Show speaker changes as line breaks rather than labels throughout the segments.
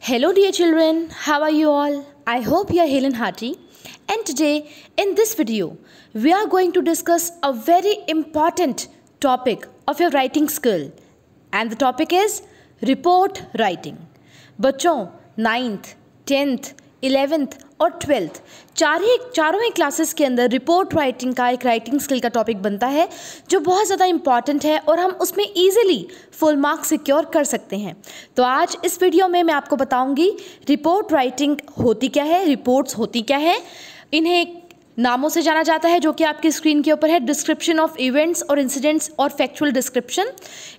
Hello dear children, how are you all? I hope you are hale and hearty. And today in this video, we are going to discuss a very important topic of your writing skill. And the topic is report writing. बच्चों 9th, 10th, 11th और 12th चारों ही classes के अंदर report writing का एक writing skill का topic बनता है जो बहुत ज़्यादा इम्पॉर्टेंट है और हम उसमें ईजिली फुल मार्क्स सिक्योर कर सकते हैं। तो आज इस वीडियो में मैं आपको बताऊंगी रिपोर्ट राइटिंग होती क्या है, रिपोर्ट्स होती क्या है। इन्हें नामों से जाना जाता है जो कि आपकी स्क्रीन के ऊपर है, डिस्क्रिप्शन ऑफ इवेंट्स और इंसिडेंट्स और फैक्चुअल डिस्क्रिप्शन।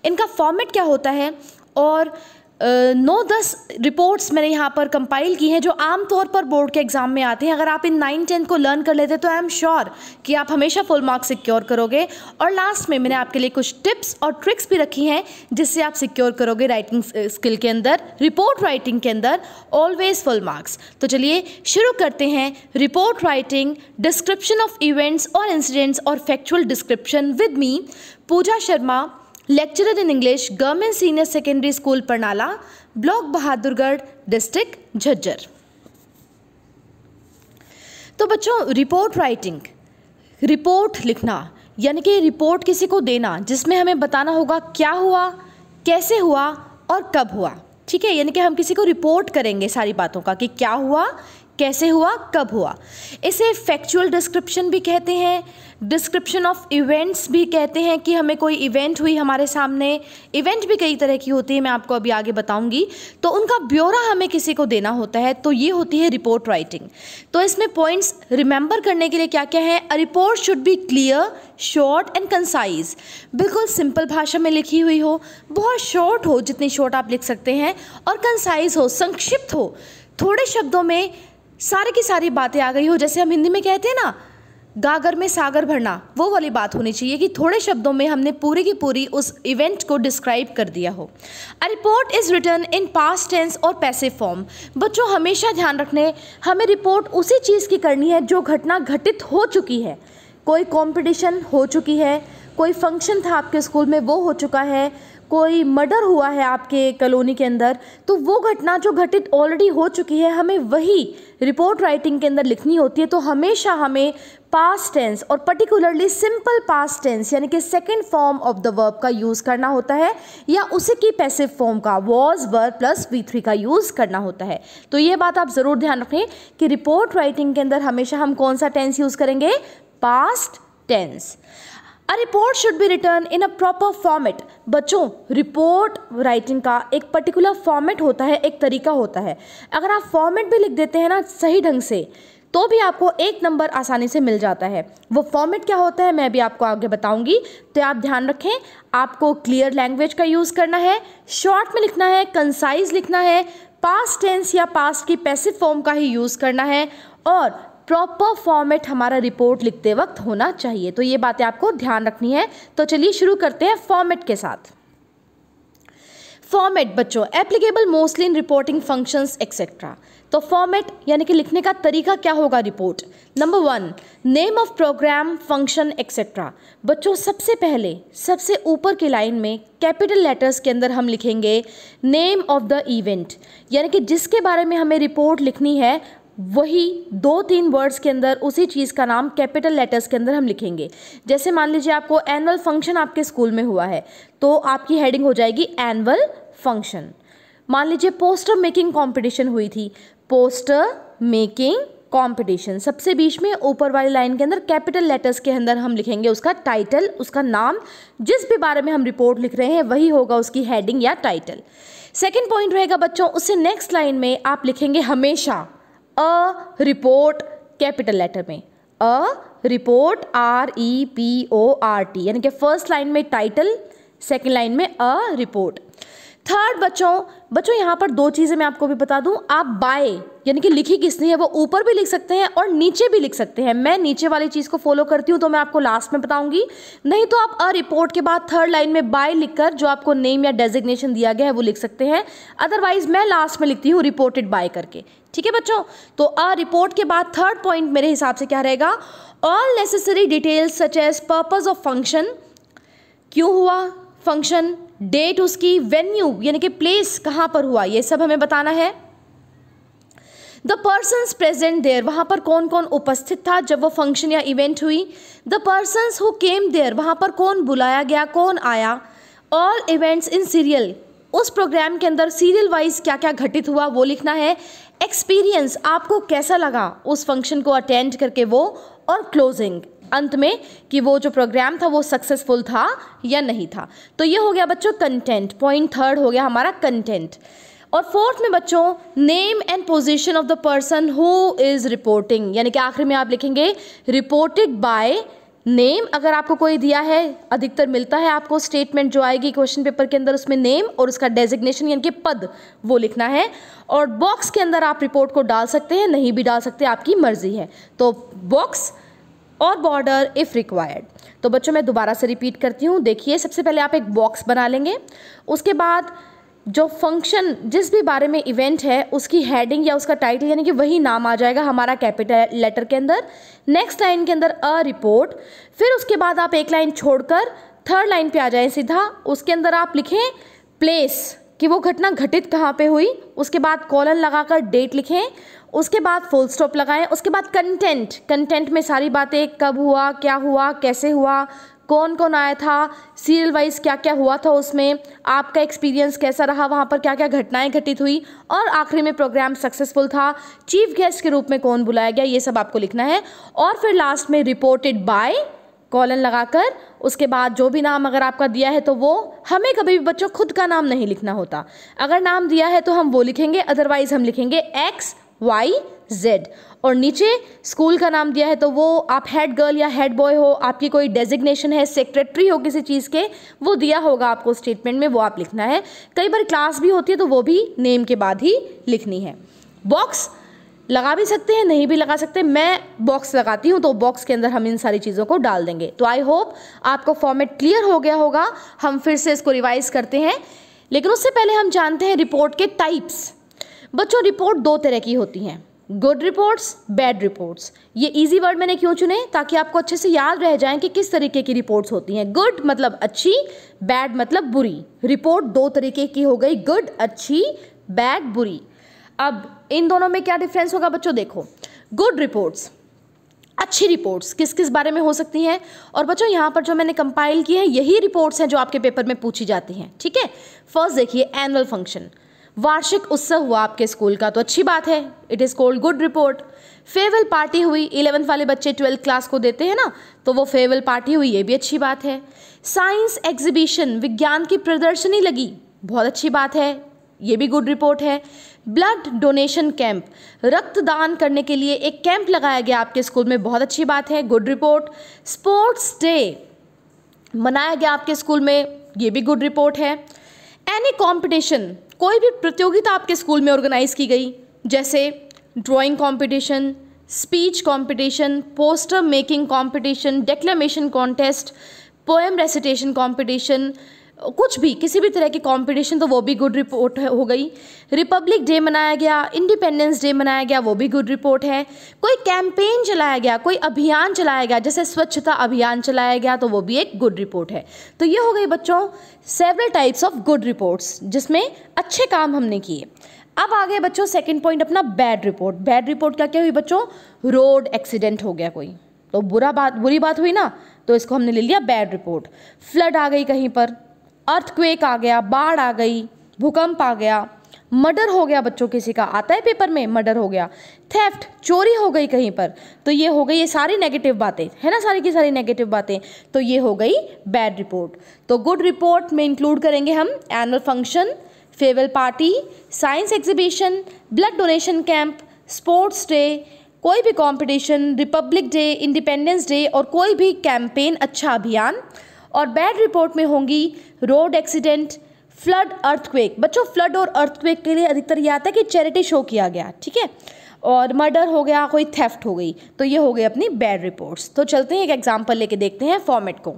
इनका फॉर्मेट क्या होता है और 9-10 रिपोर्ट्स मैंने यहाँ पर कंपाइल की हैं जो आमतौर पर बोर्ड के एग्जाम में आते हैं। अगर आप इन 9-10 को लर्न कर लेते हैं तो आई एम श्योर कि आप हमेशा फुल मार्क्स सिक्योर करोगे। और लास्ट में मैंने आपके लिए कुछ टिप्स और ट्रिक्स भी रखी हैं जिससे आप सिक्योर करोगे राइटिंग स्किल के अंदर, रिपोर्ट राइटिंग के अंदर ऑलवेज फुल मार्क्स। तो चलिए शुरू करते हैं report writing, description of events और इंसिडेंट्स और factual description with me Pooja Sharma, lecturer in English, government senior secondary school Parnala, block Bahadurgarh, district Jhajjar. तो बच्चों रिपोर्ट राइटिंग, रिपोर्ट लिखना यानी कि रिपोर्ट किसी को देना जिसमें हमें बताना होगा क्या हुआ, कैसे हुआ और कब हुआ। ठीक है, यानी कि हम किसी को रिपोर्ट करेंगे सारी बातों का कि क्या हुआ, कैसे हुआ, कब हुआ। इसे फैक्चुअल डिस्क्रिप्शन भी कहते हैं, डिस्क्रिप्शन ऑफ इवेंट्स भी कहते हैं कि हमें कोई इवेंट हुई हमारे सामने। इवेंट भी कई तरह की होती है, मैं आपको अभी आगे बताऊंगी। तो उनका ब्यौरा हमें किसी को देना होता है, तो ये होती है रिपोर्ट राइटिंग। तो इसमें पॉइंट्स रिमेंबर करने के लिए क्या क्या है। अ report should B clear, short and concise. बिल्कुल सिंपल भाषा में लिखी हुई हो, बहुत शॉर्ट हो, जितनी शॉर्ट आप लिख सकते हैं, और कंसाइज हो, संक्षिप्त हो, थोड़े शब्दों में सारी की सारी बातें आ गई हो। जैसे हम हिंदी में कहते हैं ना, गागर में सागर भरना, वो वाली बात होनी चाहिए कि थोड़े शब्दों में हमने पूरी की पूरी उस इवेंट को डिस्क्राइब कर दिया हो। A report is written in past tense और पैसिव फॉर्म। बच्चों हमेशा ध्यान रखने, हमें रिपोर्ट उसी चीज़ की करनी है जो घटना घटित हो चुकी है। कोई कॉम्पिटिशन हो चुकी है, कोई फंक्शन था आपके स्कूल में वो हो चुका है, कोई मर्डर हुआ है आपके कॉलोनी के अंदर, तो वो घटना जो घटित ऑलरेडी हो चुकी है हमें वही रिपोर्ट राइटिंग के अंदर लिखनी होती है। तो हमेशा हमें पास्ट टेंस और पर्टिकुलरली सिंपल पास्ट टेंस यानी कि second form of the verb का यूज़ करना होता है, या उसी की पैसिव फॉर्म का वॉज, वर प्लस V3 का यूज़ करना होता है। तो ये बात आप ज़रूर ध्यान रखें कि रिपोर्ट राइटिंग के अंदर हमेशा हम कौन सा टेंस यूज़ करेंगे, past tense. A report should be return in a proper format. बच्चों रिपोर्ट राइटिंग का एक पर्टिकुलर फॉर्मेट होता है, एक तरीका होता है। अगर आप फॉर्मेट भी लिख देते हैं ना सही ढंग से, तो भी आपको 1 नंबर आसानी से मिल जाता है। वो फॉर्मेट क्या होता है मैं भी आपको आगे बताऊंगी। तो आप ध्यान रखें, आपको क्लियर लैंग्वेज का यूज़ करना है, शॉर्ट में लिखना है, कंसाइज लिखना है, पास्ट टेंस या पास्ट की पैसिव फॉर्म का ही यूज़ करना है, और प्रॉपर फॉर्मेट हमारा रिपोर्ट लिखते वक्त होना चाहिए। तो ये बातें आपको ध्यान रखनी है। तो चलिए शुरू करते हैं फॉर्मेट के साथ। फॉर्मेट बच्चों applicable mostly in reporting functions etcetera. तो फॉर्मेट यानी कि लिखने का तरीका क्या होगा report. Number 1, name of programme, function etcetera. बच्चों सबसे पहले सबसे ऊपर की लाइन में कैपिटल लेटर्स के अंदर हम लिखेंगे नेम ऑफ द इवेंट, यानी कि जिसके बारे में हमें रिपोर्ट लिखनी है वही 2-3 वर्ड्स के अंदर उसी चीज़ का नाम कैपिटल लेटर्स के अंदर हम लिखेंगे। जैसे मान लीजिए आपको एनुअल फंक्शन आपके स्कूल में हुआ है तो आपकी हेडिंग हो जाएगी एनुअल फंक्शन। मान लीजिए पोस्टर मेकिंग कंपटीशन हुई थी, पोस्टर मेकिंग कंपटीशन। सबसे बीच में ऊपर वाली लाइन के अंदर कैपिटल लेटर्स के अंदर हम लिखेंगे उसका टाइटल, उसका नाम, जिस भी बारे में हम रिपोर्ट लिख रहे हैं वही होगा उसकी हेडिंग या टाइटल। सेकेंड पॉइंट रहेगा बच्चों, उससे नेक्स्ट लाइन में आप लिखेंगे हमेशा अ रिपोर्ट कैपिटल लेटर में, अ रिपोर्ट REPORT, यानी कि फर्स्ट लाइन में टाइटल, सेकंड लाइन में अ रिपोर्ट। थर्ड बच्चों यहाँ पर 2 चीज़ें मैं आपको भी बता दूँ। आप बाय यानी कि लिखी किसने है वो ऊपर भी लिख सकते हैं और नीचे भी लिख सकते हैं। मैं नीचे वाली चीज़ को फॉलो करती हूँ तो मैं आपको लास्ट में बताऊंगी, नहीं तो आप अ रिपोर्ट के बाद थर्ड लाइन में बाय लिखकर जो आपको नेम या डेजिग्नेशन दिया गया है वो लिख सकते हैं। अदरवाइज मैं लास्ट में लिखती हूँ रिपोर्टेड बाय करके। ठीक है बच्चों, तो अ रिपोर्ट के बाद थर्ड पॉइंट मेरे हिसाब से क्या रहेगा, all necessary details such as purpose of function, क्यों हुआ फंक्शन, डेट उसकी, वेन्यू यानी कि प्लेस कहाँ पर हुआ, ये सब हमें बताना है। द पर्सन्स प्रेजेंट देयर, वहाँ पर कौन कौन उपस्थित था जब वो फंक्शन या इवेंट हुई। The persons who came there, वहाँ पर कौन बुलाया गया, कौन आया। ऑल इवेंट्स इन सीरियल, उस प्रोग्राम के अंदर सीरियल वाइज क्या क्या घटित हुआ वो लिखना है। एक्सपीरियंस, आपको कैसा लगा उस फंक्शन को अटेंड करके वो। और क्लोजिंग, अंत में कि वो जो प्रोग्राम था वो सक्सेसफुल था या नहीं था। तो ये हो गया बच्चों कंटेंट, पॉइंट थर्ड हो गया हमारा कंटेंट। और फोर्थ में बच्चों name and position of the person who is reporting, यानी कि आखिर में आप लिखेंगे रिपोर्टेड बाय नेम। अगर आपको कोई दिया है, अधिकतर मिलता है आपको स्टेटमेंट जो आएगी क्वेश्चन पेपर के अंदर, उसमें नेम और उसका डेजिग्नेशन यानी कि पद वो लिखना है। और बॉक्स के अंदर आप रिपोर्ट को डाल सकते हैं, नहीं भी डाल सकते, आपकी मर्जी है। तो बॉक्स और बॉर्डर इफ़ रिक्वायर्ड। तो बच्चों मैं दोबारा से रिपीट करती हूँ, देखिए सबसे पहले आप एक बॉक्स बना लेंगे, उसके बाद जो फंक्शन जिस भी बारे में इवेंट है उसकी हेडिंग या उसका टाइटल यानी कि वही नाम आ जाएगा हमारा कैपिटल लेटर के अंदर। नेक्स्ट लाइन के अंदर अ रिपोर्ट, फिर उसके बाद आप एक लाइन छोड़कर थर्ड लाइन पे आ जाएं सीधा, उसके अंदर आप लिखें प्लेस कि वो घटना घटित कहाँ पे हुई, उसके बाद कॉलन लगाकर डेट लिखें, उसके बाद फुल स्टॉप लगाएं, उसके बाद कंटेंट, कंटेंट में सारी बातें कब हुआ, क्या हुआ, कैसे हुआ, कौन कौन आया था, सीरियल वाइज क्या क्या हुआ था उसमें, आपका एक्सपीरियंस कैसा रहा, वहाँ पर क्या क्या घटनाएं घटित हुई, और आखिरी में प्रोग्राम सक्सेसफुल था, चीफ गेस्ट के रूप में कौन बुलाया गया, ये सब आपको लिखना है। और फिर लास्ट में रिपोर्टेड बाय कॉलन लगाकर उसके बाद जो भी नाम अगर आपका दिया है तो वो, हमें कभी भी बच्चों खुद का नाम नहीं लिखना होता, अगर नाम दिया है तो हम वो लिखेंगे, अदरवाइज हम लिखेंगे XYZ। और नीचे स्कूल का नाम दिया है तो वो आप हेड गर्ल या हेड बॉय हो, आपकी कोई डेजिग्नेशन है, सेक्रेटरी हो किसी चीज़ के, वो दिया होगा आपको स्टेटमेंट में, वो आप लिखना है। कई बार क्लास भी होती है तो वो भी नेम के बाद ही लिखनी है। बॉक्स लगा भी सकते हैं, नहीं भी लगा सकते, मैं बॉक्स लगाती हूँ तो बॉक्स के अंदर हम इन सारी चीज़ों को डाल देंगे। तो आई होप आपको फॉर्मेट क्लियर हो गया होगा। हम फिर से इसको रिवाइज करते हैं, लेकिन उससे पहले हम जानते हैं रिपोर्ट के टाइप्स। बच्चों रिपोर्ट दो तरह की होती हैं, गुड रिपोर्ट्स, बैड रिपोर्ट्स। ये इजी वर्ड मैंने क्यों चुने, ताकि आपको अच्छे से याद रह जाएं कि किस तरीके की रिपोर्ट्स होती हैं। गुड मतलब अच्छी, बैड मतलब बुरी। रिपोर्ट दो तरीके की हो गई, गुड अच्छी, बैड बुरी। अब इन दोनों में क्या डिफरेंस होगा बच्चों, देखो गुड रिपोर्ट्स, अच्छी रिपोर्ट्स किस किस बारे में हो सकती हैं। और बच्चों यहाँ पर जो मैंने कंपाइल की है यही रिपोर्ट्स हैं जो आपके पेपर में पूछी जाती हैं, ठीक है। फर्स्ट देखिए एनुअल फंक्शन, वार्षिक उत्सव हुआ आपके स्कूल का तो अच्छी बात है, it is called good report. Farewell party हुई, 11th वाले बच्चे 12th क्लास को देते हैं ना, तो वो फेयरवेल पार्टी हुई, ये भी अच्छी बात है। साइंस एग्जीबिशन, विज्ञान की प्रदर्शनी लगी, बहुत अच्छी बात है, ये भी गुड रिपोर्ट है। ब्लड डोनेशन कैंप, रक्तदान करने के लिए एक कैंप लगाया गया आपके स्कूल में, बहुत अच्छी बात है, गुड रिपोर्ट। स्पोर्ट्स डे मनाया गया आपके स्कूल में, ये भी गुड रिपोर्ट है। एनी कॉम्पिटिशन, कोई भी प्रतियोगिता आपके स्कूल में ऑर्गेनाइज की गई, जैसे drawing competition, speech competition, poster making competition, declamation contest, poem recitation competition, कुछ भी किसी भी तरह की कंपटीशन, तो वो भी गुड रिपोर्ट हो गई। रिपब्लिक डे मनाया गया, इंडिपेंडेंस डे मनाया गया, वो भी गुड रिपोर्ट है। कोई कैंपेन चलाया गया, कोई अभियान चलाया गया, जैसे स्वच्छता अभियान चलाया गया, तो वो भी एक गुड रिपोर्ट है। तो ये हो गई बच्चों several types of good reports जिसमें अच्छे काम हमने किए। अब आ गए बच्चों सेकंड पॉइंट अपना बैड रिपोर्ट। बैड रिपोर्ट क्या क्या हुई बच्चों, रोड एक्सीडेंट हो गया कोई, तो बुरी बात हुई ना, तो इसको हमने ले लिया बैड रिपोर्ट। फ्लड आ गई कहीं पर, अर्थक्वेक आ गया, बाढ़ आ गई, भूकंप आ गया, मर्डर हो गया बच्चों किसी का, आता है पेपर में मर्डर हो गया, थेफ्ट चोरी हो गई कहीं पर, तो ये हो गई, ये सारी नेगेटिव बातें है ना, सारी की सारी नेगेटिव बातें, तो ये हो गई बैड रिपोर्ट। तो गुड रिपोर्ट में इंक्लूड करेंगे हम annual function, farewell party, science exhibition, blood donation camp, sports day, कोई भी competition, Republic day, independence day और कोई भी कैंपेन, अच्छा अभियान। और बैड रिपोर्ट में होंगी रोड एक्सीडेंट, फ्लड, अर्थक्वेक। बच्चों फ्लड और अर्थक्वेक के लिए अधिकतर ये आता है कि चैरिटी शो किया गया, ठीक है, और मर्डर हो गया, कोई थेफ्ट हो गई, तो ये हो गई अपनी बैड रिपोर्ट्स। तो चलते हैं एक एग्जांपल लेके देखते हैं फॉर्मेट को।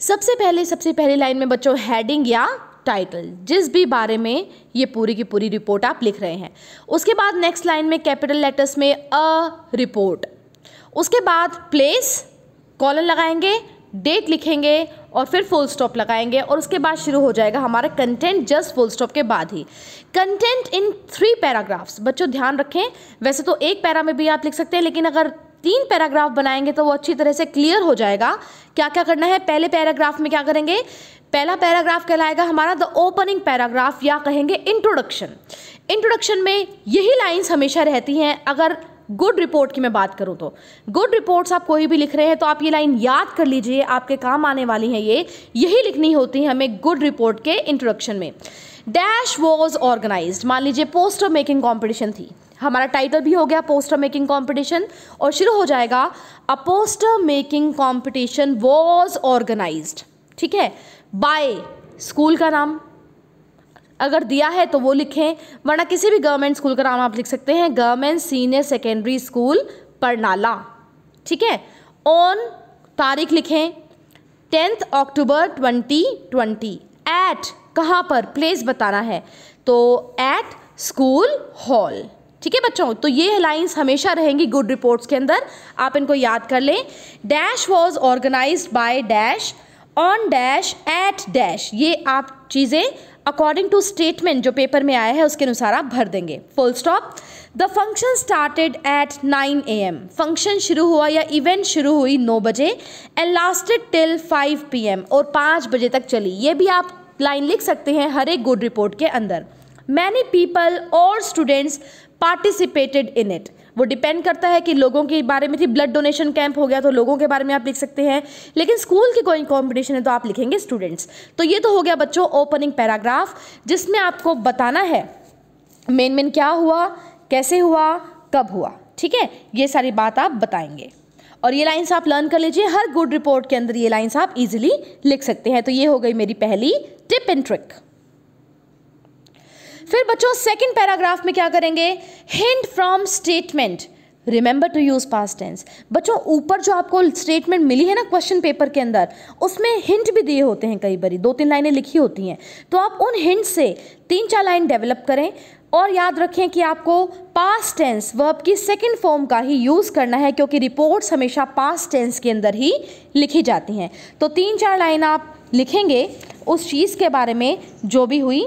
सबसे पहली लाइन में बच्चों हेडिंग या टाइटल, जिस भी बारे में ये पूरी की पूरी रिपोर्ट आप लिख रहे हैं। उसके बाद नेक्स्ट लाइन में कैपिटल लेटर्स में अ रिपोर्ट, उसके बाद प्लेस, कॉलन लगाएंगे, डेट लिखेंगे और फिर फुल स्टॉप लगाएंगे और उसके बाद शुरू हो जाएगा हमारा कंटेंट जस्ट फुल स्टॉप के बाद ही। Content in 3 paragraphs. बच्चों ध्यान रखें, वैसे तो एक पैरा में भी आप लिख सकते हैं, लेकिन अगर 3 पैराग्राफ बनाएंगे तो वो अच्छी तरह से क्लियर हो जाएगा क्या क्या करना है। पहले पैराग्राफ में क्या करेंगे, पहला पैराग्राफ कहलाएगा हमारा द ओपनिंग पैराग्राफ या कहेंगे इंट्रोडक्शन। इंट्रोडक्शन में यही लाइंस हमेशा रहती हैं। अगर गुड रिपोर्ट की मैं बात करूं तो गुड रिपोर्ट्स आप कोई भी लिख रहे हैं तो आप ये लाइन याद कर लीजिए, आपके काम आने वाली हैं। यही लिखनी होती है हमें गुड रिपोर्ट के इंट्रोडक्शन में। डैश वॉज ऑर्गेनाइज्ड, मान लीजिए पोस्टर मेकिंग कॉम्पिटिशन थी, हमारा टाइटल भी हो गया पोस्टर मेकिंग कॉम्पिटिशन और शुरू हो जाएगा a poster making competition was organised. ठीक है, बाय स्कूल का नाम अगर दिया है तो वो लिखें, वरना किसी भी गवर्नमेंट स्कूल का नाम आप लिख सकते हैं, government senior secondary school Parnala. ठीक है, ऑन तारीख लिखें 10 अक्टूबर 2020। एट कहाँ पर, प्लेस बताना है तो एट स्कूल हॉल। ठीक है बच्चों, तो ये लाइंस हमेशा रहेंगी गुड रिपोर्ट्स के अंदर, आप इनको याद कर लें। Dash was organised by dash on dash at dash, ये आप चीज़ें अकॉर्डिंग टू स्टेटमेंट जो पेपर में आया है उसके अनुसार आप भर देंगे। Full stop. The function started at 9 AM, function शुरू हुआ या इवेंट शुरू हुई 9 बजे एंड लास्टेड टिल 5 PM, और 5 बजे तक चली। ये भी आप लाइन लिख सकते हैं हर एक गुड रिपोर्ट के अंदर। मैनी पीपल और स्टूडेंट्स पार्टिसिपेटेड इन इट, वो डिपेंड करता है कि लोगों के बारे में थी, ब्लड डोनेशन कैंप हो गया तो लोगों के बारे में आप लिख सकते हैं, लेकिन स्कूल की कोई कॉम्पिटिशन है तो आप लिखेंगे स्टूडेंट्स। तो ये तो हो गया बच्चों ओपनिंग पैराग्राफ, जिसमें आपको बताना है मेन क्या हुआ, कैसे हुआ, कब हुआ। ठीक है, ये सारी बात आप बताएंगे और ये लाइंस आप लर्न कर लीजिए। हर गुड रिपोर्ट के अंदर ये लाइंस आप इजीली लिख सकते हैं। तो ये हो गई मेरी पहली टिप एंड ट्रिक। फिर बच्चों सेकंड पैराग्राफ में क्या करेंगे, hint from statement, remember to use past tense. बच्चों ऊपर जो आपको स्टेटमेंट मिली है ना क्वेश्चन पेपर के अंदर, उसमें हिंट भी दिए होते हैं, कई बारी 2-3 लाइनें लिखी होती हैं, तो आप उन हिंट से 3-4 लाइन डेवलप करें और याद रखें कि आपको पास्ट टेंस वर्ब की सेकंड फॉर्म का ही यूज़ करना है, क्योंकि रिपोर्ट्स हमेशा पास्ट टेंस के अंदर ही लिखी जाती हैं। तो 3-4 लाइन आप लिखेंगे उस चीज़ के बारे में जो भी हुई,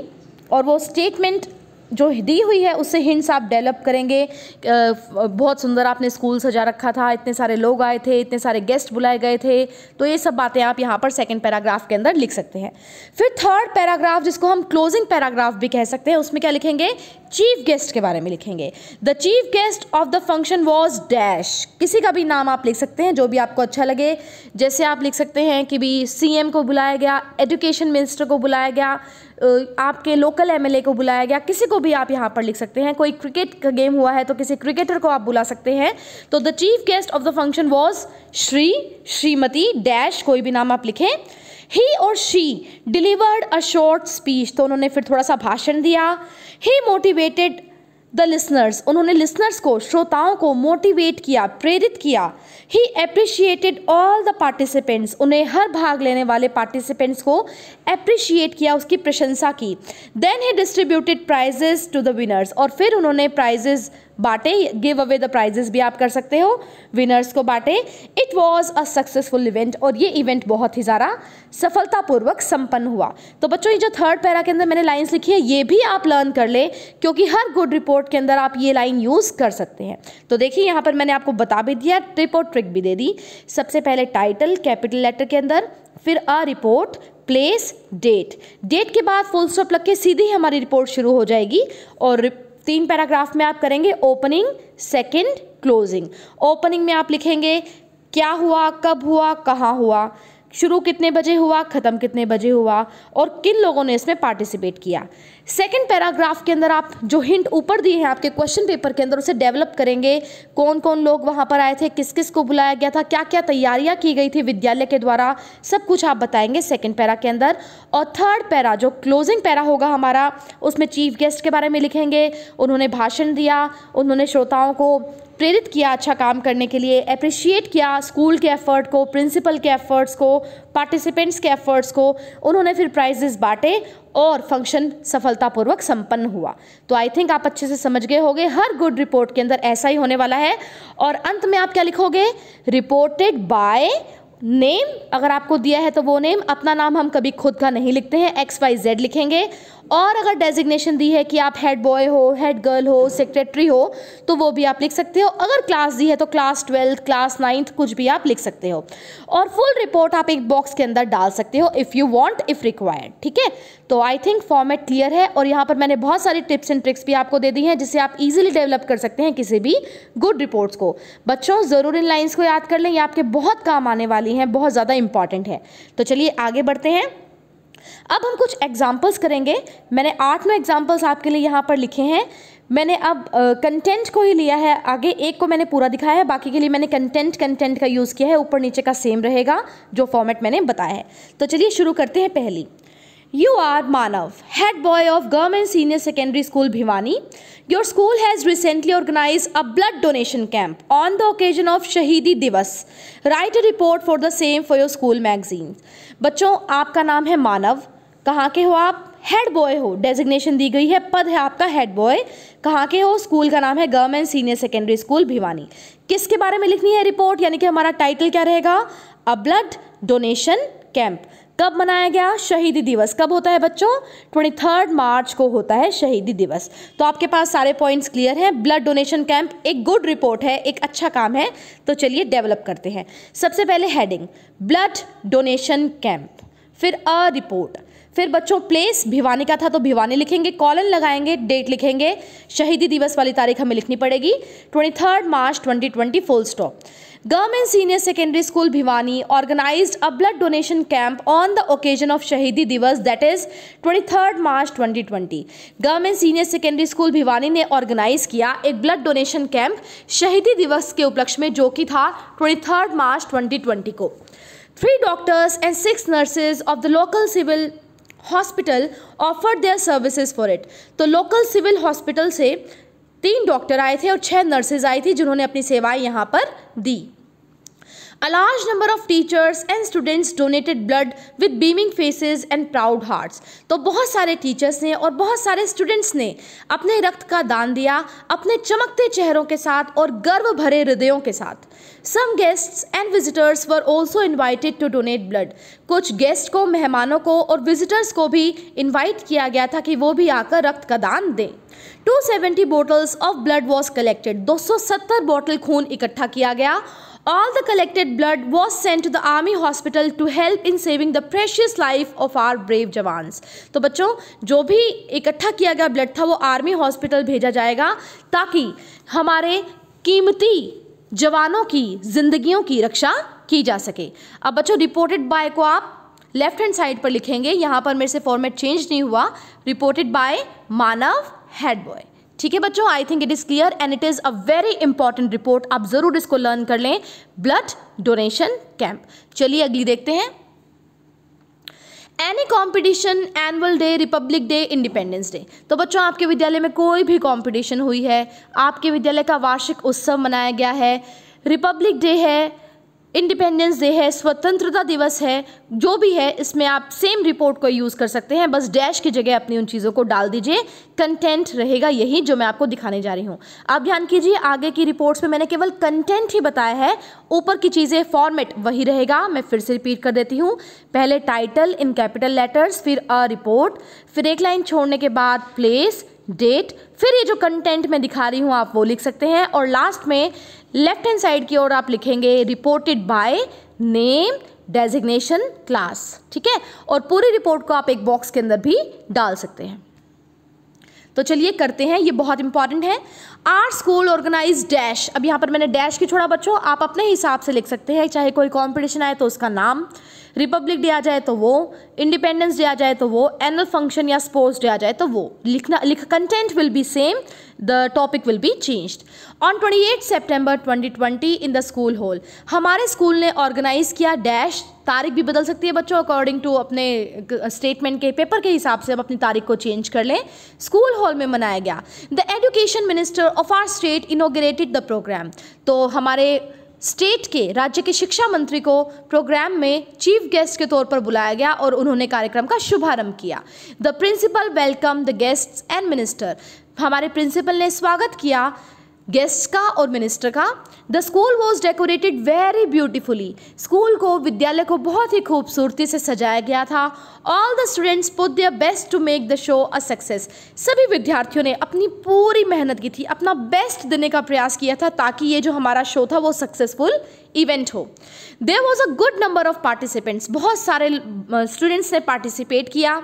और वो स्टेटमेंट जो दी हुई है उससे हिंट्स आप डेवलप करेंगे। बहुत सुंदर आपने स्कूल सजा रखा था, इतने सारे लोग आए थे, इतने सारे गेस्ट बुलाए गए थे, तो ये सब बातें आप यहाँ पर सेकंड पैराग्राफ के अंदर लिख सकते हैं। फिर थर्ड पैराग्राफ, जिसको हम क्लोजिंग पैराग्राफ भी कह सकते हैं, उसमें क्या लिखेंगे, चीफ गेस्ट के बारे में लिखेंगे। The chief guest of the function was dash, किसी का भी नाम आप लिख सकते हैं जो भी आपको अच्छा लगे। जैसे आप लिख सकते हैं कि भी CM को बुलाया गया, एजुकेशन मिनिस्टर को बुलाया गया, आपके लोकल MLA को बुलाया गया, किसी को भी आप यहाँ पर लिख सकते हैं। कोई क्रिकेट का गेम हुआ है तो किसी क्रिकेटर को आप बुला सकते हैं। तो the chief guest of the function was Shri, Shrimati dash, कोई भी नाम आप लिखें। ही और she delivered a short speech, तो उन्होंने फिर थोड़ा सा भाषण दिया। ही मोटिवेटेड द लिसनर्स, उन्होंने लिसनर्स को, श्रोताओं को मोटिवेट किया, प्रेरित किया। ही अप्रिशिएटेड ऑल द पार्टिसिपेंट्स, उन्हें हर भाग लेने वाले पार्टिसिपेंट्स को अप्रिशिएट किया, उसकी प्रशंसा की। Then he distributed prizes to the winners, और फिर उन्होंने प्राइजेस बांटे, गिव अवे द प्राइजेस भी आप कर सकते हो, विनर्स को बांटे। It was a successful event, और ये इवेंट बहुत ही ज़्यादा सफलतापूर्वक संपन्न हुआ। तो बच्चों ये जो थर्ड पैरा के अंदर मैंने लाइन्स लिखी है ये भी आप लर्न कर ले, क्योंकि हर गुड रिपोर्ट के अंदर आप ये लाइन यूज़ कर सकते हैं। तो देखिए यहाँ पर मैंने आपको बता भी दिया, टिप और ट्रिक भी दे दी। सबसे पहले टाइटल कैपिटल लेटर के अंदर, फिर a report, place, date, date के बाद फुल स्टॉप लग के सीधी हमारी रिपोर्ट शुरू हो जाएगी। और 3 पैराग्राफ में आप करेंगे ओपनिंग, सेकंड, क्लोजिंग। ओपनिंग में आप लिखेंगे क्या हुआ, कब हुआ, कहाँ हुआ, शुरू कितने बजे हुआ, ख़त्म कितने बजे हुआ, और किन लोगों ने इसमें पार्टिसिपेट किया। सेकंड पैराग्राफ के अंदर आप जो हिंट ऊपर दिए हैं आपके क्वेश्चन पेपर के अंदर, उसे डेवलप करेंगे। कौन कौन लोग वहाँ पर आए थे, किस किस को बुलाया गया था, क्या क्या तैयारियाँ की गई थी विद्यालय के द्वारा, सब कुछ आप बताएंगे सेकंड पैरा के अंदर। और थर्ड पैरा जो क्लोजिंग पैरा होगा हमारा, उसमें चीफ गेस्ट के बारे में लिखेंगे। उन्होंने भाषण दिया, उन्होंने श्रोताओं को प्रेरित किया अच्छा काम करने के लिए, अप्रिशिएट किया स्कूल के एफर्ट को, प्रिंसिपल के एफर्ट्स को, पार्टिसिपेंट्स के एफर्ट्स को। उन्होंने फिर प्राइजेस बांटे और फंक्शन सफलतापूर्वक संपन्न हुआ। तो आई थिंक आप अच्छे से समझ गए होंगे, हर गुड रिपोर्ट के अंदर ऐसा ही होने वाला है। और अंत में आप क्या लिखोगे, रिपोर्टेड बाय नेम अगर आपको दिया है तो वो नेम, अपना नाम हम कभी खुद का नहीं लिखते हैं, XYZ लिखेंगे। और अगर डेजिग्नेशन दी है कि आप हेड बॉय हो, हेड गर्ल हो, सेक्रेटरी हो, तो वो भी आप लिख सकते हो। अगर क्लास दी है तो क्लास 12th, क्लास 9th कुछ भी आप लिख सकते हो। और फुल रिपोर्ट आप एक बॉक्स के अंदर डाल सकते हो if you want, if required. ठीक है, तो आई थिंक फॉर्मेट क्लियर है। और यहाँ पर मैंने बहुत सारी टिप्स एंड ट्रिक्स भी आपको दे दी हैं जिससे आप इजीली डेवलप कर सकते हैं किसी भी गुड रिपोर्ट्स को। बच्चों ज़रूर इन लाइन्स को याद कर लें, ये आपके बहुत काम आने वाली हैं, बहुत ज़्यादा इंपॉर्टेंट है। तो चलिए आगे बढ़ते हैं। अब हम कुछ एग्जाम्पल्स करेंगे। मैंने 8-9 एग्जाम्पल्स आपके लिए यहाँ पर लिखे हैं। मैंने अब कंटेंट को ही लिया है, आगे एक को मैंने पूरा दिखाया है, बाकी के लिए मैंने कंटेंट का यूज़ किया है। ऊपर नीचे का सेम रहेगा जो फॉर्मेट मैंने बताया है। तो चलिए शुरू करते हैं। पहली, You are Manav, head boy of Government Senior Secondary School Bhiwani. Your school has recently organized a blood donation camp on the occasion of Shahidi Divas. Write a report for the same for your school magazine. बच्चों, आपका नाम है मानव, कहाँ के हो आप? Head boy हो, designation दी गई है, पद है आपका हेड बॉय। कहाँ के हो? स्कूल का नाम है government senior secondary school Bhiwani. किसके बारे में लिखनी है रिपोर्ट, यानी कि हमारा टाइटल क्या रहेगा? अ ब्लड डोनेशन कैंप। कब मनाया गया? शहीदी दिवस। कब होता है बच्चों? 23 मार्च को होता है शहीदी दिवस। तो आपके पास सारे पॉइंट्स क्लियर हैं। ब्लड डोनेशन कैंप एक गुड रिपोर्ट है, एक अच्छा काम है। तो चलिए डेवलप करते हैं। सबसे पहले हेडिंग ब्लड डोनेशन कैंप, फिर अ रिपोर्ट, फिर बच्चों प्लेस भिवानी का था तो भिवानी लिखेंगे, कॉलन लगाएंगे, डेट लिखेंगे, शहीदी दिवस वाली तारीख हमें लिखनी पड़ेगी 23 मार्च 2020 full stop. Government Senior Secondary School Bhiwani organized a blood donation camp on the occasion of Shahidi Divas, that is 23 March 2020. Government Senior Secondary School Bhiwani ने ऑर्गेनाइज किया एक ब्लड डोनेशन कैंप शहीदी दिवस के उपलक्ष्य में, जो कि था 23 मार्च 2020 को। 3 doctors and 6 nurses of the local civil hospital offered their services for it. तो लोकल सिविल हॉस्पिटल से 3 डॉक्टर आए थे और 6 नर्सेज आई थी जिन्होंने अपनी सेवाएं यहाँ पर दी। A large number of teachers and students donated blood with beaming faces and proud hearts. तो बहुत सारे टीचर्स ने और बहुत सारे स्टूडेंट्स ने अपने रक्त का दान दिया अपने चमकते चेहरों के साथ और गर्व भरे हृदयों के साथ। Some guests and visitors were also invited to donate blood. कुछ गेस्ट को, मेहमानों को और विजिटर्स को भी इनवाइट किया गया था कि वो भी आकर रक्त का दान दें। 270 bottles of blood was collected. 270 बोतल खून इकट्ठा किया गया। All the collected blood was sent to the army hospital to help in saving the precious life of our brave jawans. तो बच्चों, जो भी इकट्ठा किया गया ब्लड था वो आर्मी हॉस्पिटल भेजा जाएगा ताकि हमारे कीमती जवानों की जिंदगियों की रक्षा की जा सके। अब बच्चों, रिपोर्टेड बाय को आप लेफ्ट हैंड साइड पर लिखेंगे। यहाँ पर मेरे से फॉर्मेट चेंज नहीं हुआ। Reported by Manav, head boy. ठीक है बच्चों, I think it is clear and it is a very important report. आप ज़रूर इसको लर्न कर लें, ब्लड डोनेशन कैंप। चलिए अगली देखते हैं। Any competition, annual day, Republic day, independence day. तो बच्चों, आपके विद्यालय में कोई भी कॉम्पिटिशन हुई है, आपके विद्यालय का वार्षिक उत्सव मनाया गया है, रिपब्लिक डे है, इंडिपेंडेंस डे है, स्वतंत्रता दिवस है, जो भी है, इसमें आप सेम रिपोर्ट को यूज़ कर सकते हैं। बस डैश की जगह अपनी उन चीज़ों को डाल दीजिए। कंटेंट रहेगा यही जो मैं आपको दिखाने जा रही हूँ। आप ध्यान कीजिए, आगे की रिपोर्ट्स में मैंने केवल कंटेंट ही बताया है, ऊपर की चीज़ें फॉर्मेट वही रहेगा। मैं फिर से रिपीट कर देती हूँ। पहले टाइटल इन कैपिटल लेटर्स, फिर अ रिपोर्ट, फिर एक लाइन छोड़ने के बाद प्लेस, डेट, फिर ये जो कंटेंट मैं दिखा रही हूँ आप वो लिख सकते हैं, और लास्ट में लेफ्ट हैंड साइड की ओर आप लिखेंगे reported by, name, designation, class. ठीक है, और पूरी रिपोर्ट को आप एक बॉक्स के अंदर भी डाल सकते हैं। तो चलिए करते हैं, ये बहुत इंपॉर्टेंट है। Our school organise dash. अब यहाँ पर मैंने डैश की छोड़ा बच्चों, आप अपने हिसाब से लिख सकते हैं। चाहे कोई कॉम्पिटिशन आए तो उसका नाम, रिपब्लिक डे आ जाए तो वो, इंडिपेंडेंस डे आ जाए तो वो, एनुअल फंक्शन या स्पोर्ट्स डे आ जाए तो वो content will be same, the topic will be changed. On 28 September 2020 in the school hall. हमारे स्कूल ने ऑर्गेनाइज किया डैश। तारीख भी बदल सकती है बच्चों, अकॉर्डिंग टू अपने स्टेटमेंट के पेपर के हिसाब से आप अपनी तारीख को चेंज कर लें। स्कूल हॉल में मनाया गया। The education minister of our state inaugurated the programme. तो हमारे स्टेट के, राज्य के शिक्षा मंत्री को प्रोग्राम में चीफ गेस्ट के तौर पर बुलाया गया और उन्होंने कार्यक्रम का शुभारंभ किया। The principal welcome the guests and minister. हमारे प्रिंसिपल ने स्वागत किया गेस्ट का और मिनिस्टर का। The school was decorated very beautifully, school को, विद्यालय को बहुत ही खूबसूरती से सजाया गया था। All the students put their best to make the show a success, सभी विद्यार्थियों ने अपनी पूरी मेहनत की थी, अपना बेस्ट देने का प्रयास किया था ताकि ये जो हमारा शो था वो सक्सेसफुल इवेंट हो। There was a good number of participants, बहुत सारे स्टूडेंट्स ने पार्टिसिपेट किया।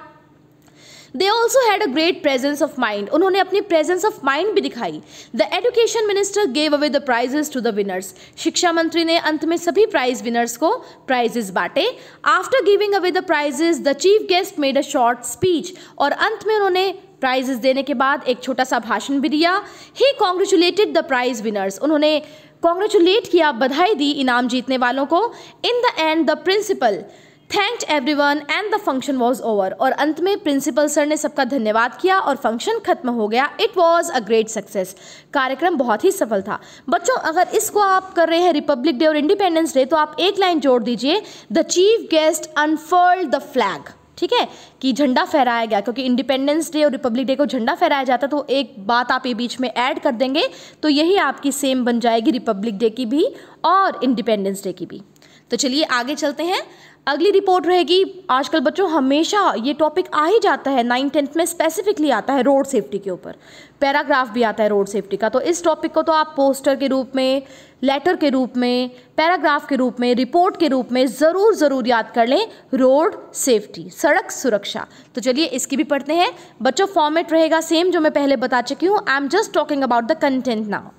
They also had a great presence of mind, उन्होंने अपनी presence of mind भी दिखाई। The education minister gave away the prizes to the winners, शिक्षा मंत्री ने अंत में सभी प्राइज विनर्स को प्राइजेस बांटे। After giving away the prizes, the chief guest made a short speech, और अंत में उन्होंने प्राइजेस देने के बाद एक छोटा सा भाषण भी दिया। He congratulated the prize winners, उन्होंने कॉन्ग्रेचुलेट किया, बधाई दी इनाम जीतने वालों को। In the end, the principal thanked everyone and the function was over, और अंत में प्रिंसिपल सर ने सबका धन्यवाद किया और फंक्शन खत्म हो गया। It was a great success, कार्यक्रम बहुत ही सफल था। बच्चों अगर इसको आप कर रहे हैं रिपब्लिक डे और इंडिपेंडेंस डे, तो आप एक लाइन जोड़ दीजिए, the chief guest unfurled the flag, ठीक है, कि झंडा फहराया गया, क्योंकि इंडिपेंडेंस डे और रिपब्लिक डे को झंडा फहराया जाता, तो एक बात आप ये बीच में ऐड कर देंगे तो यही आपकी सेम बन जाएगी रिपब्लिक डे की भी और इंडिपेंडेंस डे की भी। तो चलिए आगे चलते हैं। अगली रिपोर्ट रहेगी, आजकल बच्चों हमेशा ये टॉपिक आ ही जाता है, 9th-10th में स्पेसिफिकली आता है रोड सेफ्टी के ऊपर, पैराग्राफ भी आता है रोड सेफ्टी का। तो इस टॉपिक को तो आप पोस्टर के रूप में, लेटर के रूप में, पैराग्राफ के रूप में, रिपोर्ट के रूप में ज़रूर याद कर लें, रोड सेफ्टी, सड़क सुरक्षा। तो चलिए इसकी भी पढ़ते हैं बच्चों। फॉर्मेट रहेगा सेम जो मैं पहले बता चुकी हूँ। I am just talking about the content now.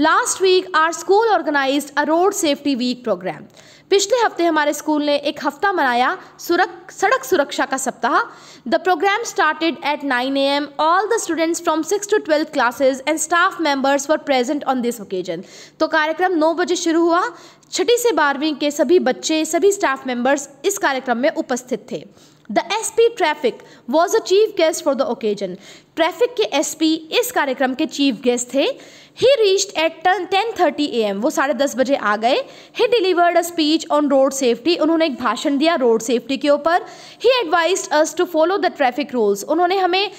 Last week our school organised a road safety week programme, पिछले हफ्ते हमारे स्कूल ने एक हफ्ता मनाया सड़क सुरक्षा का सप्ताह। The programme started at 9 AM, all the students from 6th to 12th classes and staff members were present on this occasion. तो कार्यक्रम 9 बजे शुरू हुआ, 6ठी से 12वीं के सभी बच्चे, सभी स्टाफ मेंबर्स इस कार्यक्रम में उपस्थित थे। The SP traffic was a chief guest for the occasion, traffic के SP इस कार्यक्रम के चीफ गेस्ट थे। He reached at 10:30 AM, वो 10:30 बजे आ गए। He delivered a speech on road safety, उन्होंने एक भाषण दिया रोड सेफ्टी के ऊपर। He advised us to follow the traffic rules, उन्होंने हमें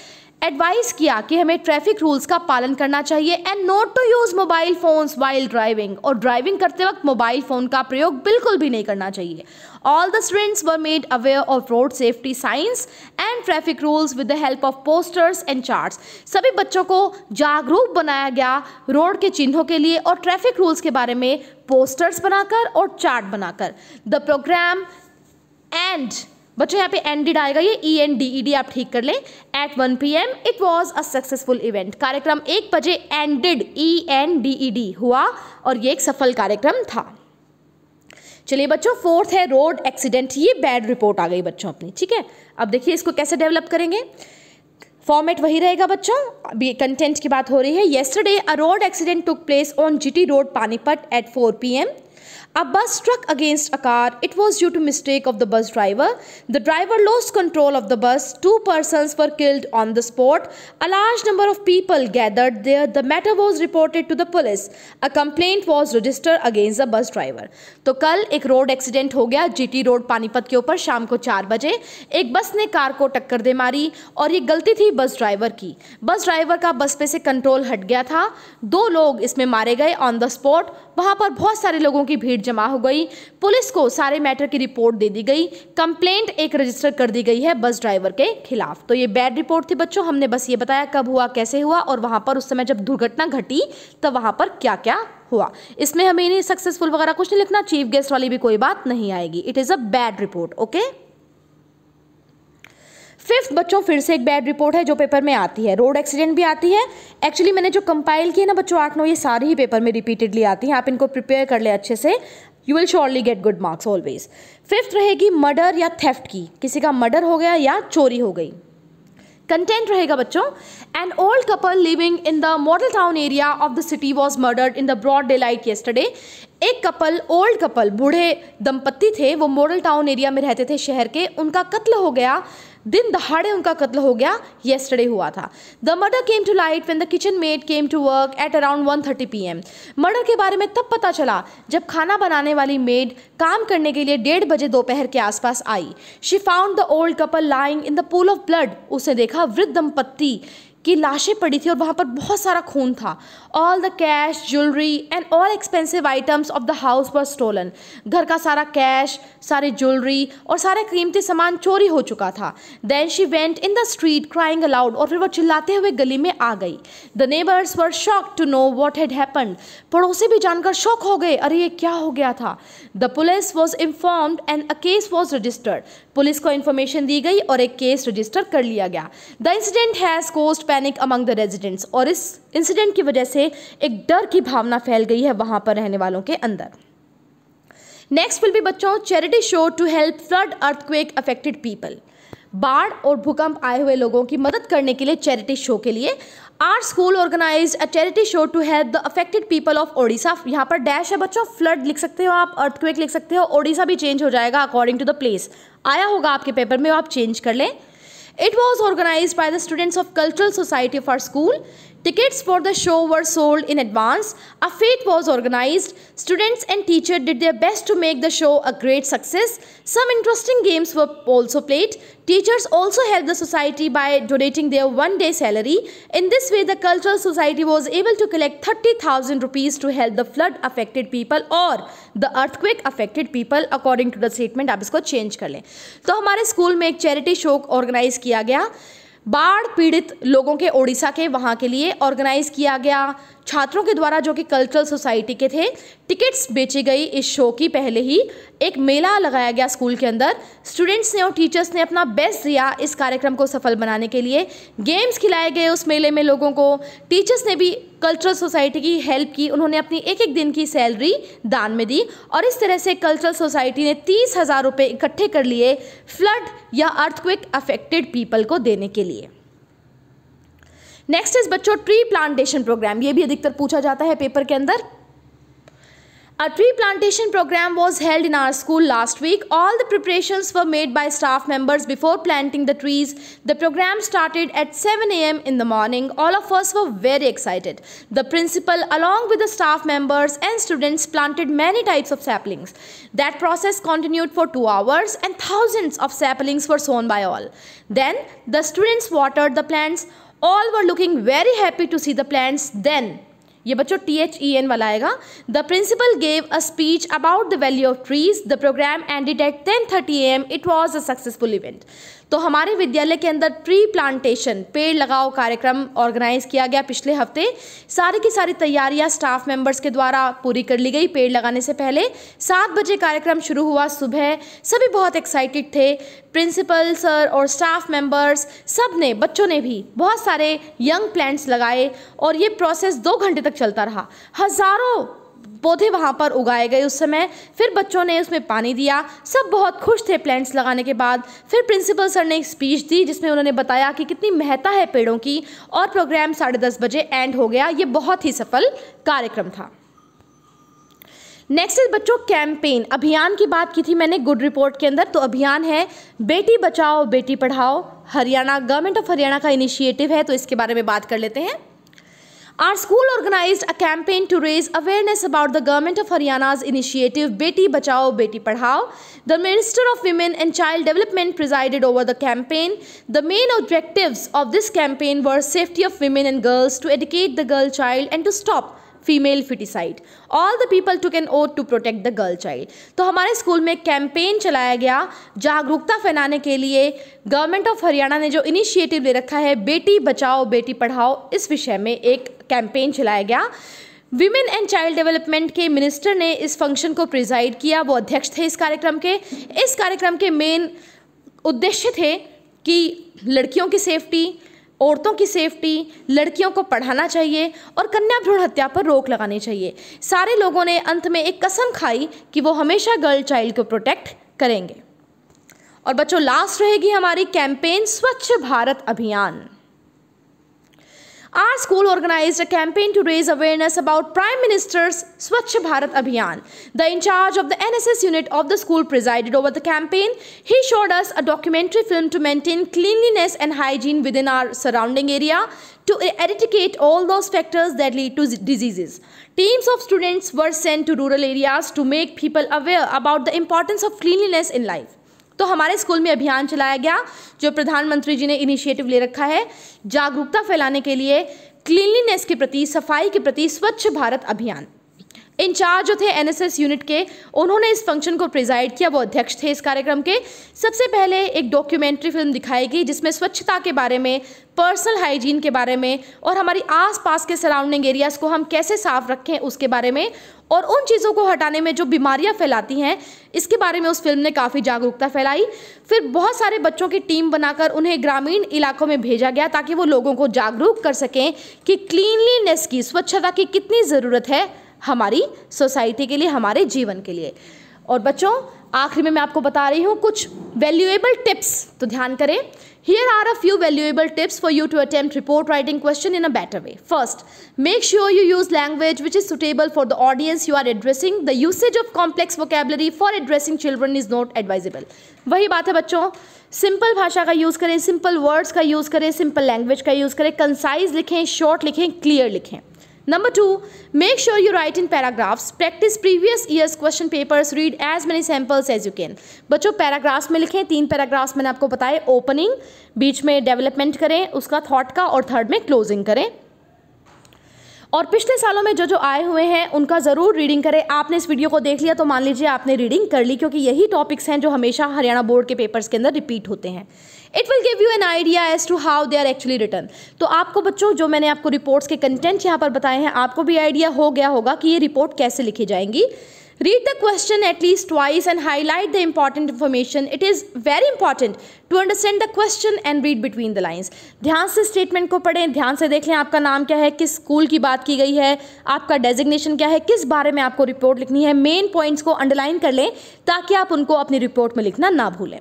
एडवाइस किया कि हमें ट्रैफिक रूल्स का पालन करना चाहिए। And not to use mobile phones while driving, और ड्राइविंग करते वक्त मोबाइल फ़ोन का प्रयोग बिल्कुल भी नहीं करना चाहिए। All the students were made aware of road safety science and traffic rules with the help of posters and charts, सभी बच्चों को जागरूक बनाया गया रोड के चिन्हों के लिए और ट्रैफिक रूल्स के बारे में पोस्टर्स बनाकर और चार्ट बनाकर। द प्रोग्राम एंड, बच्चों यहाँ पे एंडेड आएगा, ये ENDED आप ठीक कर लें, at 1 PM। It was a successful event, कार्यक्रम 1 बजे एंडेड ENDED हुआ और ये एक सफल कार्यक्रम था। चलिए बच्चों, 4th है रोड एक्सीडेंट, ये बैड रिपोर्ट आ गई बच्चों अपनी, ठीक है। अब देखिए इसको कैसे डेवलप करेंगे, फॉर्मेट वही रहेगा बच्चों, अभी कंटेंट की बात हो रही है। Yesterday a road accident took place on GT road Panipat at 4 PM. A bus struck against a car. It was due to mistake of the bus driver. The driver lost control of the bus. 2 persons were killed on the spot. A large number of people gathered there. The matter was reported to the police. A complaint was registered against the bus driver. तो कल एक road accident हो गया GT road Panipat के ऊपर शाम को 4 बजे। एक बस ने कार को टक्कर दे मारी और ये गलती थी बस ड्राइवर की। बस ड्राइवर का बस पे से कंट्रोल हट गया था। 2 लोग इसमें मारे गए ऑन द स्पॉट। वहाँ पर बहुत सारे लोगों की भीड़ जमा हो गई। पुलिस को सारे मैटर की रिपोर्ट दे दी गई। कंप्लेंट एक रजिस्टर कर दी गई है बस ड्राइवर के खिलाफ। तो ये बैड रिपोर्ट थी बच्चों, हमने बस ये बताया कब हुआ, कैसे हुआ और वहाँ पर उस समय जब दुर्घटना घटी तब वहाँ पर क्या क्या हुआ। इसमें हमें नहीं सक्सेसफुल वगैरह कुछ नहीं लिखना, चीफ गेस्ट वाली भी कोई बात नहीं आएगी। It is a bad report, okay. 5th बच्चों फिर से एक बैड रिपोर्ट है जो पेपर में आती है, रोड एक्सीडेंट भी आती है। एक्चुअली मैंने जो कंपाइल किए ना बच्चों 8-9, ये सारी ही पेपर में रिपीटेडली आती हैं, आप इनको प्रिपेयर कर ले अच्छे से, you will surely get good marks always. 5th रहेगी मर्डर या थेफ्ट की, किसी का मर्डर हो गया या चोरी हो गई। कंटेंट रहेगा बच्चों, an old couple living in the model town area of the city was murdered in the broad daylight yesterday. एक कपल, ओल्ड कपल, बूढ़े दंपत्ति थे, वो मॉडल टाउन एरिया में रहते थे शहर के, उनका कत्ल हो गया, दिन दहाड़े उनका कत्ल हो गया, येस्टरडे हुआ था। The murder came to light when the kitchen maid came to work at around 1:30 PM। Murder के बारे में तब पता चला जब खाना बनाने वाली मेड काम करने के लिए 1:30 बजे दोपहर के आसपास आई। She found the old couple lying in the pool of blood. उसने देखा वृद्ध दंपत्ति कि लाशें पड़ी थी और वहाँ पर बहुत सारा खून था। All the cash, jewellery and all expensive items of the house were stolen. घर का सारा कैश, सारी ज्वेलरी और सारे कीमती सामान चोरी हो चुका था। Then she went in the street crying aloud, और फिर वो चिल्लाते हुए गली में आ गई। The neighbours were shocked to know what had happened. पड़ोसी भी जानकर शॉक हो गए, अरे ये क्या हो गया था। The police was informed and a case was registered. Police को इन्फॉर्मेशन दी गई और एक केस रजिस्टर कर लिया गया। The incident has caused panic among the residents, और इस इंसिडेंट की वजह से एक डर की भावना फैल गई है वहां पर रहने वालों के अंदर। नेक्स्ट विल बी बच्चों charity show to help flood earthquake affected people. बाढ़ और भूकंप आए हुए लोगों की मदद करने के लिए चैरिटी शो के लिए our school organised a charity show to help the affected people of Odisha. यहाँ पर डैश है बच्चों, फ्लड लिख सकते हो आप, अर्थक्वेक लिख सकते हो, ओडिशा भी चेंज हो जाएगा अकॉर्डिंग टू द प्लेस। आया होगा आपके पेपर में, आप चेंज कर लें। It was organized by the students of Cultural Society of our school. Tickets for the show were sold in advance. A fete was organized. Students and teachers did their best to make the show a great success. Some interesting games were also played. Teachers also helped the society by donating their one-day salary. In this way, the Cultural Society was able to collect 30,000 rupees to help the flood-affected people or the earthquake-affected people, according to the statement. आप इसको change कर लें। तो हमारे school में एक charity show organise किया गया, बाढ़ पीड़ित लोगों के ओडिशा के वहाँ के लिए ऑर्गेनाइज किया गया छात्रों के द्वारा जो कि कल्चरल सोसाइटी के थे। टिकट्स बेची गई इस शो की पहले ही। एक मेला लगाया गया स्कूल के अंदर। स्टूडेंट्स ने और टीचर्स ने अपना बेस्ट दिया इस कार्यक्रम को सफल बनाने के लिए। गेम्स खिलाए गए उस मेले में लोगों को। टीचर्स ने भी कल्चरल सोसाइटी की हेल्प की, उन्होंने अपनी एक एक दिन की सैलरी दान में दी और इस तरह से कल्चरल सोसाइटी ने 30,000 रुपये इकट्ठे कर लिए फ्लड या अर्थक्वेक अफेक्टेड पीपल को देने के लिए। नेक्स्ट इज बच्चों ट्री प्लांटेशन प्रोग्राम। ये भी अधिकतर पूछा जाता है पेपर के अंदर। A tree plantation program was held in our school last week. All the preparations were made by staff members before planting the trees. The program started at 7 a.m. in the morning. All of us were very excited. The principal, along with the staff members and students, planted many types of saplings. That process continued for 2 hours and thousands of saplings were sown by all. Then the students watered the plants. All were looking very happy to see the plants. Then ये बच्चों THEN वाला आएगा। The principal gave a speech about the value of trees. The programme ended at 10:30 AM. It was a successful event. तो हमारे विद्यालय के अंदर tree plantation पेड़ लगाओ कार्यक्रम ऑर्गेनाइज किया गया पिछले हफ्ते। सारी की सारी तैयारियां स्टाफ मेंबर्स के द्वारा पूरी कर ली गई। पेड़ लगाने से पहले 7 बजे कार्यक्रम शुरू हुआ सुबह। सभी बहुत एक्साइटेड थे। प्रिंसिपल सर और स्टाफ मेंबर्स सब ने, बच्चों ने भी बहुत सारे यंग प्लांट्स लगाए और ये प्रोसेस 2 घंटे तक चलता रहा। हज़ारों पौधे वहाँ पर उगाए गए उस समय। फिर बच्चों ने उसमें पानी दिया। सब बहुत खुश थे प्लांट्स लगाने के बाद। फिर प्रिंसिपल सर ने एक स्पीच दी जिसमें उन्होंने बताया कि कितनी महत्ता है पेड़ों की और प्रोग्राम 10:30 बजे एंड हो गया। ये बहुत ही सफल कार्यक्रम था। नेक्स्ट इज बच्चों कैंपेन। अभियान की बात की थी मैंने गुड रिपोर्ट के अंदर। तो अभियान है बेटी बचाओ बेटी पढ़ाओ। हरियाणा गवर्नमेंट ऑफ हरियाणा का इनिशिएटिव है, तो इसके बारे में बात कर लेते हैं। Our school organized a campaign to raise awareness about the Government of Haryana's initiative Beti Bachao Beti Padhao. The Minister of Women and Child Development presided over the campaign. The main objectives of this campaign were safety of women and girls, to educate the girl child and to stop female foeticide. All the people took an oath to protect the girl child. तो हमारे school में campaign चलाया गया जागरूकता फैलाने के लिए। Government of Haryana ने जो इनिशिएटिव ले रखा है बेटी बचाओ बेटी पढ़ाओ, इस विषय में एक कैंपेन चलाया गया। विमेन एंड चाइल्ड डेवलपमेंट के मिनिस्टर ने इस फंक्शन को प्रिजाइड किया, वो अध्यक्ष थे इस कार्यक्रम के। इस कार्यक्रम के मेन उद्देश्य थे कि लड़कियों की सेफ्टी, औरतों की सेफ्टी, लड़कियों को पढ़ाना चाहिए और कन्या भ्रूण हत्या पर रोक लगानी चाहिए। सारे लोगों ने अंत में एक कसम खाई कि वो हमेशा गर्ल चाइल्ड को प्रोटेक्ट करेंगे। और बच्चों लास्ट रहेगी हमारी कैंपेन स्वच्छ भारत अभियान। Our school organized a campaign to raise awareness about Prime Minister's Swachh Bharat Abhiyan. The in charge of the NSS unit of the school presided over the campaign. He showed us a documentary film to maintain cleanliness and hygiene within our surrounding area, to eradicate all those factors that lead to diseases. Teams of students were sent to rural areas to make people aware about the importance of cleanliness in life. तो हमारे school में अभियान चलाया गया जो प्रधानमंत्री जी ने initiative ले रखा है जागरूकता फैलाने के लिए क्लीनलीनेस के प्रति, सफाई के प्रति, स्वच्छ भारत अभियान। इंचार्ज जो थे एनएसएस यूनिट के, उन्होंने इस फंक्शन को प्रिजाइड किया, वो अध्यक्ष थे इस कार्यक्रम के। सबसे पहले एक डॉक्यूमेंट्री फिल्म दिखाई गई जिसमें स्वच्छता के बारे में, पर्सनल हाइजीन के बारे में और हमारी आसपास के सराउंडिंग एरियाज़ को हम कैसे साफ रखें उसके बारे में, और उन चीज़ों को हटाने में जो बीमारियां फैलाती हैं इसके बारे में उस फिल्म ने काफ़ी जागरूकता फैलाई। फिर बहुत सारे बच्चों की टीम बनाकर उन्हें ग्रामीण इलाकों में भेजा गया ताकि वो लोगों को जागरूक कर सकें कि क्लीनलीनेस की, स्वच्छता की कितनी ज़रूरत है हमारी सोसाइटी के लिए, हमारे जीवन के लिए। और बच्चों आखिरी में मैं आपको बता रही हूँ कुछ वैल्यूएबल टिप्स, तो ध्यान करें। Here are a few valuable tips for you to attempt report writing question in a better way. First, make sure you use language which is suitable for the audience you are addressing. The usage of complex vocabulary for addressing children is not advisable. वही बात है बच्चों, simple भाषा का use करें, simple words का use करें, simple language का यूज़ करें, कंसाइज लिखें, शॉर्ट लिखें, क्लियर लिखें। Number 2, make sure you write in paragraphs. Practice previous year's question papers. Read as many samples as you can. बच्चों पैराग्राफ्स में लिखें, 3 पैराग्राफ्स मैंने आपको बताए, ओपनिंग, बीच में डेवलपमेंट करें उसका थॉट का, और थर्ड में क्लोजिंग करें। और पिछले सालों में जो आए हुए हैं उनका ज़रूर रीडिंग करें। आपने इस वीडियो को देख लिया तो मान लीजिए आपने रीडिंग कर ली, क्योंकि यही टॉपिक्स हैं जो हमेशा हरियाणा बोर्ड के पेपर्स के अंदर रिपीट होते हैं। It will give you an idea as to how they are actually written. तो आपको बच्चों जो मैंने आपको रिपोर्ट्स के कंटेंट यहाँ पर बताए हैं, आपको भी आइडिया हो गया होगा कि ये रिपोर्ट कैसे लिखी जाएंगी। Read the question at least twice and highlight the important information. It is very important to understand the question and read between the lines. ध्यान से स्टेटमेंट को पढ़ें, ध्यान से देख लें आपका नाम क्या है, किस स्कूल की बात की गई है, आपका डेजिग्नेशन क्या है, किस बारे में आपको रिपोर्ट लिखनी है। मेन पॉइंट्स को अंडरलाइन कर लें ताकि आप उनको अपनी रिपोर्ट में लिखना ना भूलें।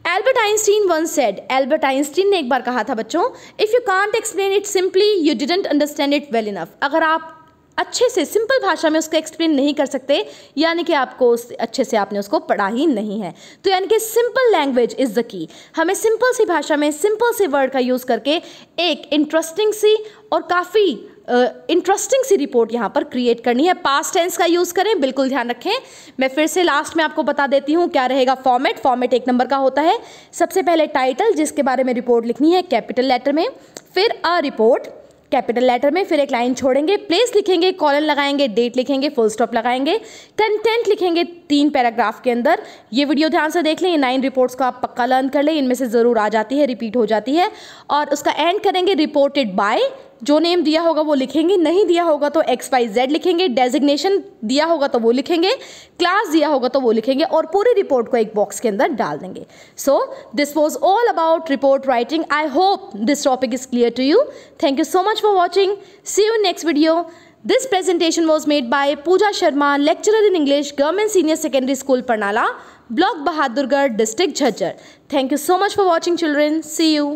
Albert Einstein once said, Albert Einstein ने एक बार कहा था बच्चों, if you can't explain it simply you didn't understand it well enough. अगर आप अच्छे से सिंपल भाषा में उसको एक्सप्लेन नहीं कर सकते, यानी कि आपको अच्छे से आपने उसको पढ़ा ही नहीं है। तो यानी कि simple language is the key. हमें सिंपल सी भाषा में सिंपल से वर्ड का यूज़ करके एक इंटरेस्टिंग सी और काफ़ी इंटरेस्टिंग सी रिपोर्ट यहाँ पर क्रिएट करनी है। पास्ट टेंस का यूज़ करें, बिल्कुल ध्यान रखें। मैं फिर से लास्ट में आपको बता देती हूँ क्या रहेगा फॉर्मेट। फॉर्मेट 1 नंबर का होता है। सबसे पहले टाइटल, जिसके बारे में रिपोर्ट लिखनी है, कैपिटल लेटर में, फिर अ रिपोर्ट कैपिटल लेटर में, फिर एक लाइन छोड़ेंगे, प्लेस लिखेंगे, कॉलन लगाएंगे, डेट लिखेंगे, फुल स्टॉप लगाएंगे, कंटेंट लिखेंगे 3 पैराग्राफ के अंदर। ये वीडियो ध्यान से देख लें, ये 9 रिपोर्ट्स को आप पक्का लर्न कर लें, इनमें से ज़रूर आ जाती है, रिपीट हो जाती है। और उसका एंड करेंगे रिपोर्टेड बाय, जो नेम दिया होगा वो लिखेंगे, नहीं दिया होगा तो XYZ लिखेंगे, डेजिग्नेशन दिया होगा तो वो लिखेंगे, क्लास दिया होगा तो वो लिखेंगे, और पूरी रिपोर्ट को एक बॉक्स के अंदर डाल देंगे। So this was all about report writing. I hope this topic is clear to you. Thank you so much for watching. See you in next video. This presentation was made by Pooja Sharma, lecturer in English, Government Senior Secondary School, Parnala, Block Bahadurgarh, District Jhajjar. Thank you so much for watching, children. See you.